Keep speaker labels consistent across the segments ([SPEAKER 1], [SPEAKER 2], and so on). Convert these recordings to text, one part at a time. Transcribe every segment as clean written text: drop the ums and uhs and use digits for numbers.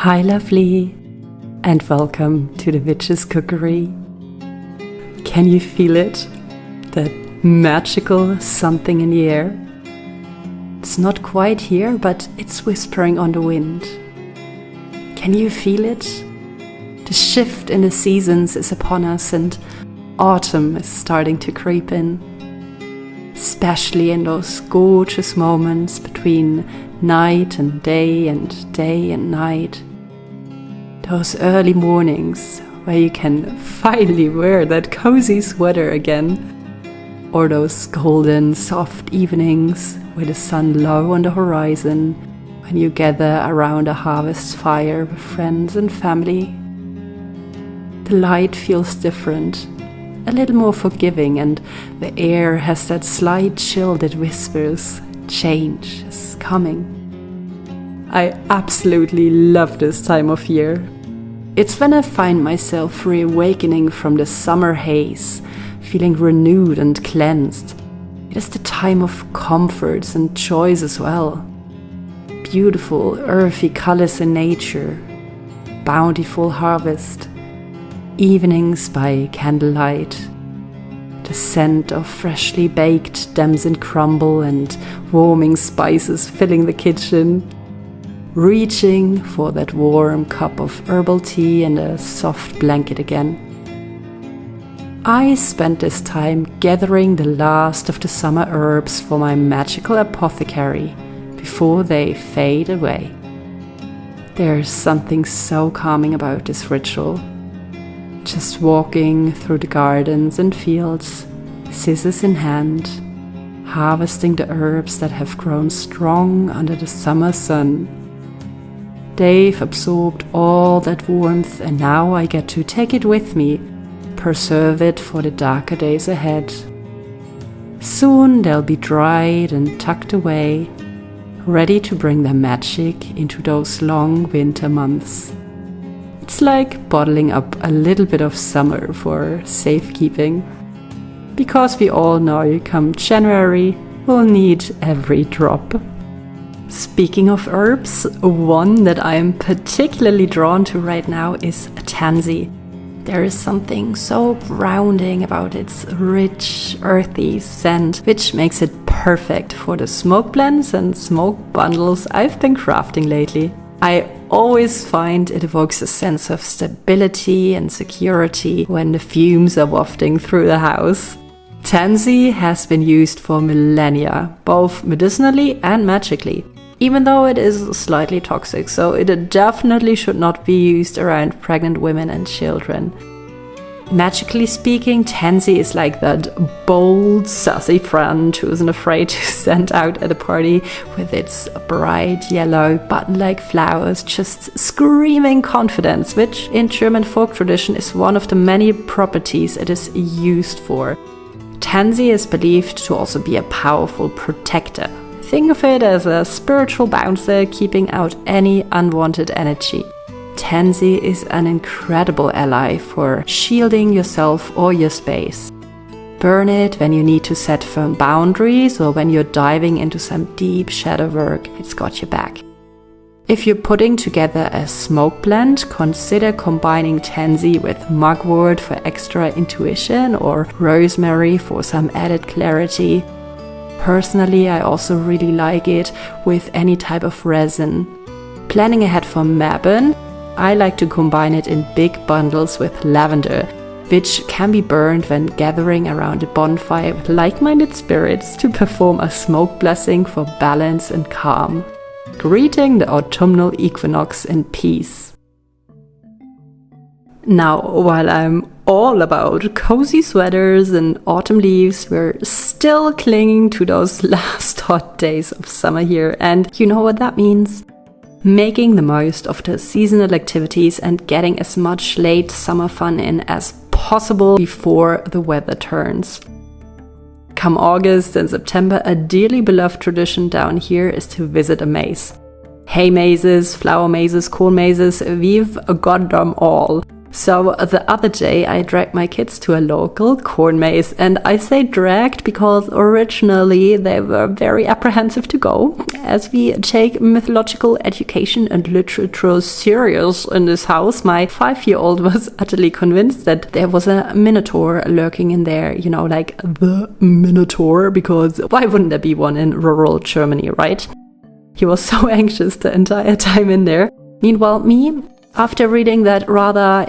[SPEAKER 1] Hi lovely, and welcome to the Witch's Cookery. Can you feel it? That magical something in the air? It's not quite here, but it's whispering on the wind. Can you feel it? The shift in the seasons is upon us and autumn is starting to creep in. Especially in those gorgeous moments between night and day and night. Those early mornings where you can finally wear that cozy sweater again. Or those golden soft evenings with the sun low on the horizon when you gather around a harvest fire with friends and family. The light feels different, a little more forgiving, and the air has that slight chill that whispers, change is coming. I absolutely love this time of year. It's when I find myself reawakening from the summer haze, feeling renewed and cleansed. It is the time of comforts and joys as well. Beautiful, earthy colors in nature, bountiful harvest, evenings by candlelight, the scent of freshly baked damson crumble and warming spices filling the kitchen, reaching for that warm cup of herbal tea and a soft blanket again. I spent this time gathering the last of the summer herbs for my magical apothecary before they fade away. There's something so calming about this ritual. Just walking through the gardens and fields, scissors in hand, harvesting the herbs that have grown strong under the summer sun. They've absorbed all that warmth, and now I get to take it with me, preserve it for the darker days ahead. Soon they'll be dried and tucked away, ready to bring their magic into those long winter months. It's like bottling up a little bit of summer for safekeeping. Because we all know come January, we'll need every drop. Speaking of herbs, one that I'm particularly drawn to right now is Tansy. There is something so grounding about its rich, earthy scent, which makes it perfect for the smoke blends and smoke bundles I've been crafting lately. I always find it evokes a sense of stability and security when the fumes are wafting through the house. Tansy has been used for millennia, both medicinally and magically, even though it is slightly toxic, so it definitely should not be used around pregnant women and children. Magically speaking, Tansy is like that bold, sassy friend who isn't afraid to stand out at a party with its bright yellow button-like flowers, just screaming confidence, which in German folk tradition is one of the many properties it is used for. Tansy is believed to also be a powerful protector. Think of it as a spiritual bouncer keeping out any unwanted energy. Tansy is an incredible ally for shielding yourself or your space. Burn it when you need to set firm boundaries or when you're diving into some deep shadow work, it's got your back. If you're putting together a smoke blend, consider combining Tansy with mugwort for extra intuition or rosemary for some added clarity. Personally, I also really like it with any type of resin. Planning ahead for Mabon, I like to combine it in big bundles with lavender, which can be burned when gathering around a bonfire with like-minded spirits to perform a smoke blessing for balance and calm. Greeting the autumnal equinox in peace. Now, while I'm all about cozy sweaters and autumn leaves, we're still clinging to those last hot days of summer here, and you know what that means? Making the most of the seasonal activities and getting as much late summer fun in as possible before the weather turns. Come August and September, a dearly beloved tradition down here is to visit a maze. Hay mazes, flower mazes, corn mazes, we've got them all. So the other day I dragged my kids to a local corn maze, and I say dragged because originally they were very apprehensive to go, as we take mythological education and literature serious in this house. My 5-year-old was utterly convinced that there was a minotaur lurking in there, you know, like the minotaur, because why wouldn't there be one in rural Germany, right? He was so anxious the entire time in there. Meanwhile, me, after reading that rather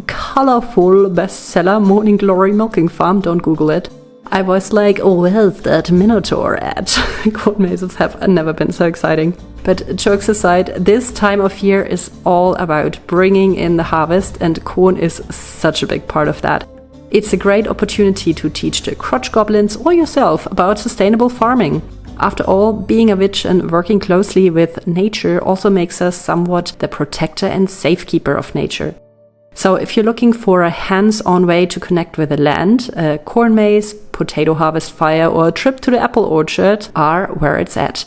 [SPEAKER 1] colorful bestseller, Morning Glory Milking Farm, don't Google it, I was like, oh, where's that minotaur at? Corn mazes have never been so exciting. But jokes aside, this time of year is all about bringing in the harvest, and corn is such a big part of that. It's a great opportunity to teach the crotch goblins or yourself about sustainable farming. After all, being a witch and working closely with nature also makes us somewhat the protector and safekeeper of nature. So if you're looking for a hands-on way to connect with the land, a corn maze, potato harvest fire, or a trip to the apple orchard are where it's at.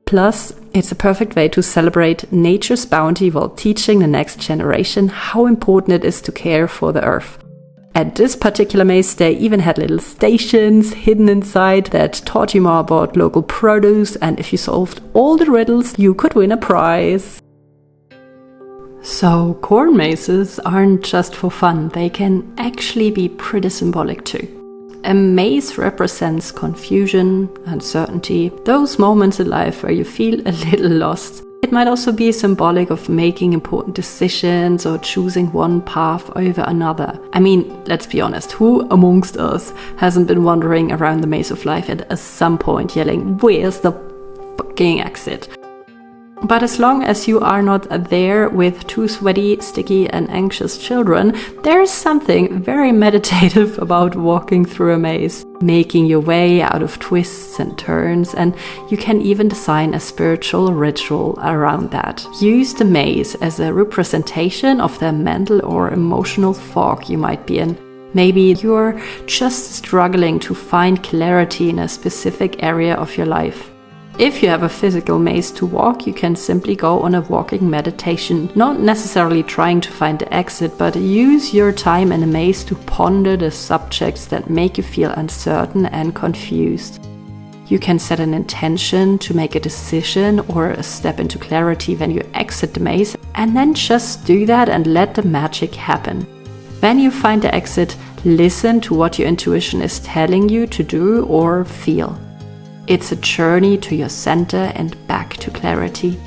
[SPEAKER 1] Plus, it's a perfect way to celebrate nature's bounty while teaching the next generation how important it is to care for the earth. At this particular maze, they even had little stations hidden inside that taught you more about local produce, and if you solved all the riddles, you could win a prize. So, corn mazes aren't just for fun, they can actually be pretty symbolic too. A maze represents confusion, uncertainty, those moments in life where you feel a little lost. It might also be symbolic of making important decisions or choosing one path over another. I mean, let's be honest, who amongst us hasn't been wandering around the maze of life at some point yelling, where's the fucking exit? But as long as you are not there with two sweaty, sticky and anxious children, there's something very meditative about walking through a maze, making your way out of twists and turns, and you can even design a spiritual ritual around that. Use the maze as a representation of the mental or emotional fog you might be in. Maybe you're just struggling to find clarity in a specific area of your life. If you have a physical maze to walk, you can simply go on a walking meditation, not necessarily trying to find the exit, but use your time in a maze to ponder the subjects that make you feel uncertain and confused. You can set an intention to make a decision or a step into clarity when you exit the maze, and then just do that and let the magic happen. When you find the exit, listen to what your intuition is telling you to do or feel. It's a journey to your center and back to clarity.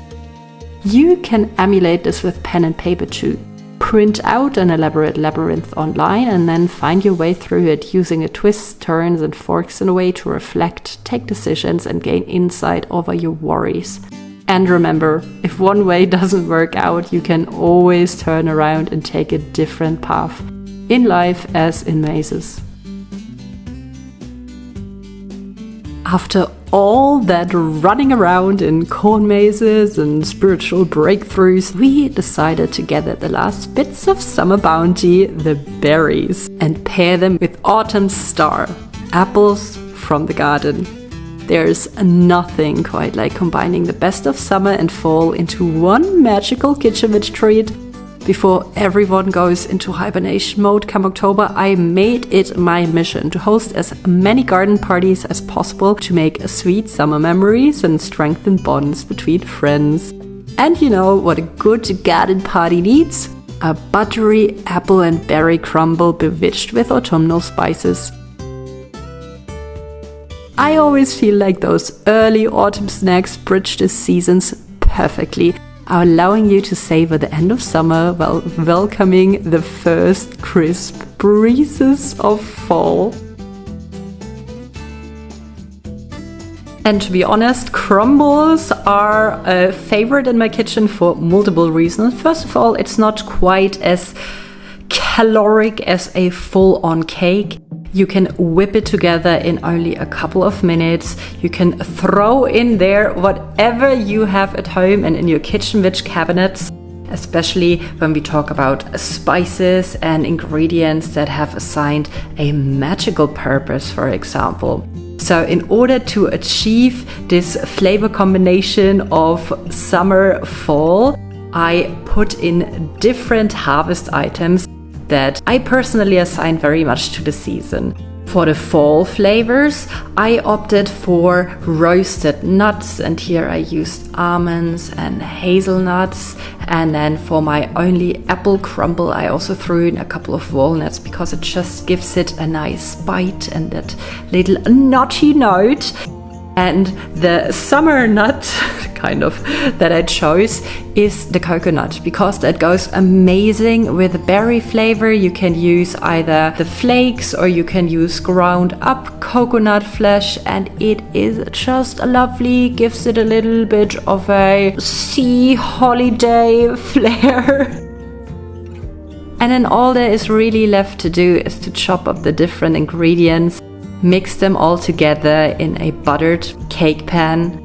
[SPEAKER 1] You can emulate this with pen and paper too. Print out an elaborate labyrinth online and then find your way through it using the twists, turns and forks in a way to reflect, take decisions and gain insight over your worries. And remember, if one way doesn't work out, you can always turn around and take a different path. In life as in mazes. After all that running around in corn mazes and spiritual breakthroughs, we decided to gather the last bits of summer bounty, the berries, and pair them with autumn's star, apples from the garden. There's nothing quite like combining the best of summer and fall into one magical kitchen witch treat. Before everyone goes into hibernation mode come October, I made it my mission to host as many garden parties as possible to make sweet summer memories and strengthen bonds between friends. And you know what a good garden party needs? A buttery apple and berry crumble bewitched with autumnal spices. I always feel like those early autumn snacks bridge the seasons perfectly, allowing you to savor the end of summer while welcoming the first crisp breezes of fall. And to be honest, crumbles are a favorite in my kitchen for multiple reasons. First of all, it's not quite as caloric as a full-on cake. You can whip it together in only a couple of minutes. You can throw in there whatever you have at home and in your kitchen witch cabinets, especially when we talk about spices and ingredients that have assigned a magical purpose, for example. So in order to achieve this flavor combination of summer, fall, I put in different harvest items that I personally assign very much to the season. For the fall flavors, I opted for roasted nuts, and here I used almonds and hazelnuts. And then for my only apple crumble, I also threw in a couple of walnuts because it just gives it a nice bite and that little nutty note. And the summer nut kind of that I chose is the coconut, because that goes amazing with the berry flavor. You can use either the flakes or you can use ground up coconut flesh, and it is just lovely, gives it a little bit of a sea holiday flair. And then all there is really left to do is to chop up the different ingredients, mix them all together in a buttered cake pan.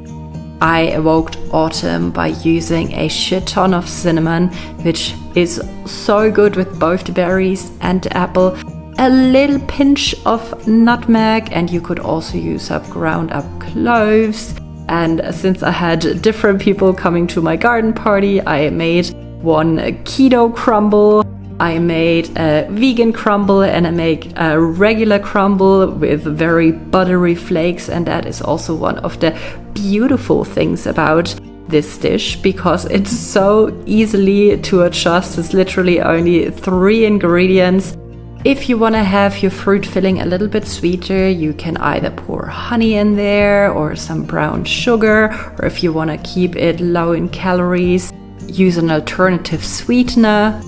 [SPEAKER 1] I evoked autumn by using a shit ton of cinnamon, which is so good with both the berries and the apple. A little pinch of nutmeg, and you could also use up ground up cloves. And since I had different people coming to my garden party, I made one keto crumble, I made a vegan crumble, and I make a regular crumble with very buttery flakes. And that is also one of the beautiful things about this dish, because it's so easily to adjust. It's literally only 3 ingredients. If you want to have your fruit filling a little bit sweeter, you can either pour honey in there or some brown sugar, or if you want to keep it low in calories, use an alternative sweetener.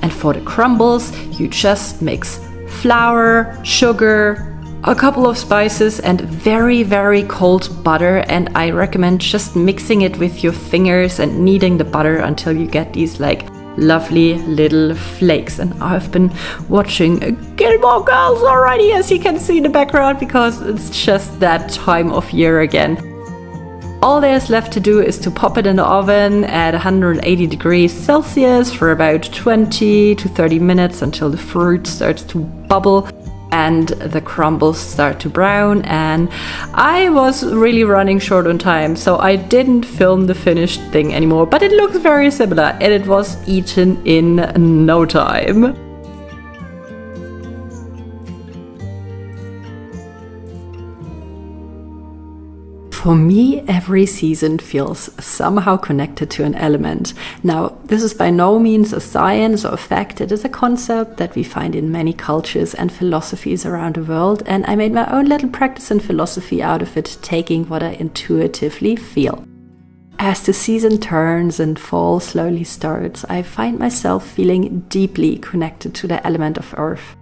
[SPEAKER 1] And for the crumbles, you just mix flour, sugar, a couple of spices, and very, very cold butter. And I recommend just mixing it with your fingers and kneading the butter until you get these like lovely little flakes. And I've been watching Gilmore Girls already, as you can see in the background, because it's just that time of year again. All there's left to do is to pop it in the oven at 180 degrees Celsius for about 20 to 30 minutes until the fruit starts to bubble and the crumbles start to brown. And I was really running short on time, so I didn't film the finished thing anymore, but it looks very similar and it was eaten in no time. For me, every season feels somehow connected to an element. Now, this is by no means a science or a fact. It is a concept that we find in many cultures and philosophies around the world, and I made my own little practice and philosophy out of it, taking what I intuitively feel. As the season turns and fall slowly starts, I find myself feeling deeply connected to the element of earth.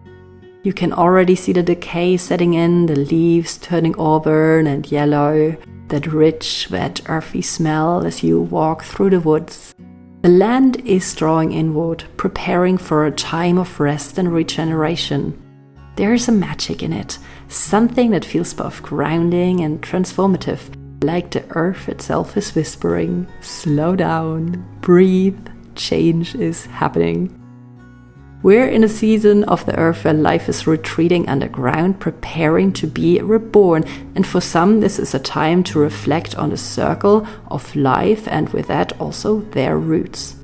[SPEAKER 1] You can already see the decay setting in, the leaves turning auburn and yellow, that rich, wet, earthy smell as you walk through the woods. The land is drawing inward, preparing for a time of rest and regeneration. There is a magic in it, something that feels both grounding and transformative, like the earth itself is whispering, slow down, breathe, change is happening. We're in a season of the earth where life is retreating underground, preparing to be reborn. And for some, this is a time to reflect on the circle of life and with that also their roots.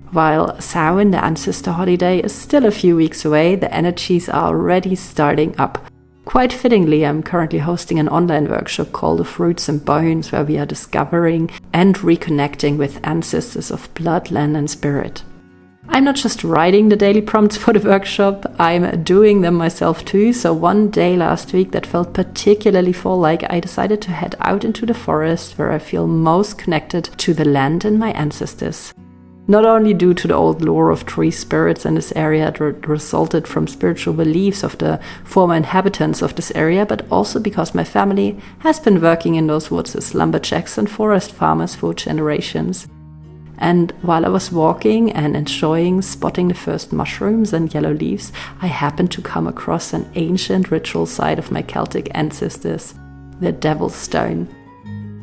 [SPEAKER 1] While Samhain, the ancestor holiday, is still a few weeks away, the energies are already starting up. Quite fittingly, I'm currently hosting an online workshop called The Fruits and Bones, where we are discovering and reconnecting with ancestors of blood, land and spirit. I'm not just writing the daily prompts for the workshop, I'm doing them myself too. So one day last week that felt particularly fall-like, I decided to head out into the forest where I feel most connected to the land and my ancestors. Not only due to the old lore of tree spirits in this area that resulted from spiritual beliefs of the former inhabitants of this area, but also because my family has been working in those woods as lumberjacks and forest farmers for generations. And while I was walking and enjoying spotting the first mushrooms and yellow leaves, I happened to come across an ancient ritual site of my Celtic ancestors, the Devil's Stone.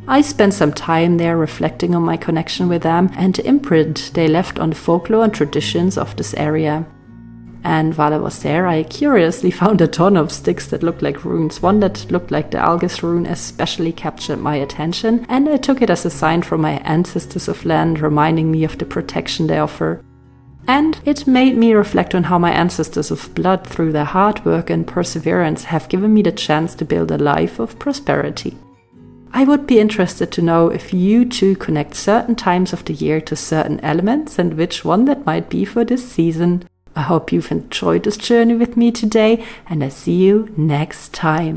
[SPEAKER 1] I spent some time there reflecting on my connection with them and the imprint they left on the folklore and traditions of this area. And while I was there, I curiously found a ton of sticks that looked like runes. One that looked like the Algis rune especially captured my attention, and I took it as a sign from my ancestors of land, reminding me of the protection they offer. And it made me reflect on how my ancestors of blood, through their hard work and perseverance, have given me the chance to build a life of prosperity. I would be interested to know if you too connect certain times of the year to certain elements and which one that might be for this season. I hope you've enjoyed this journey with me today, and I see you next time.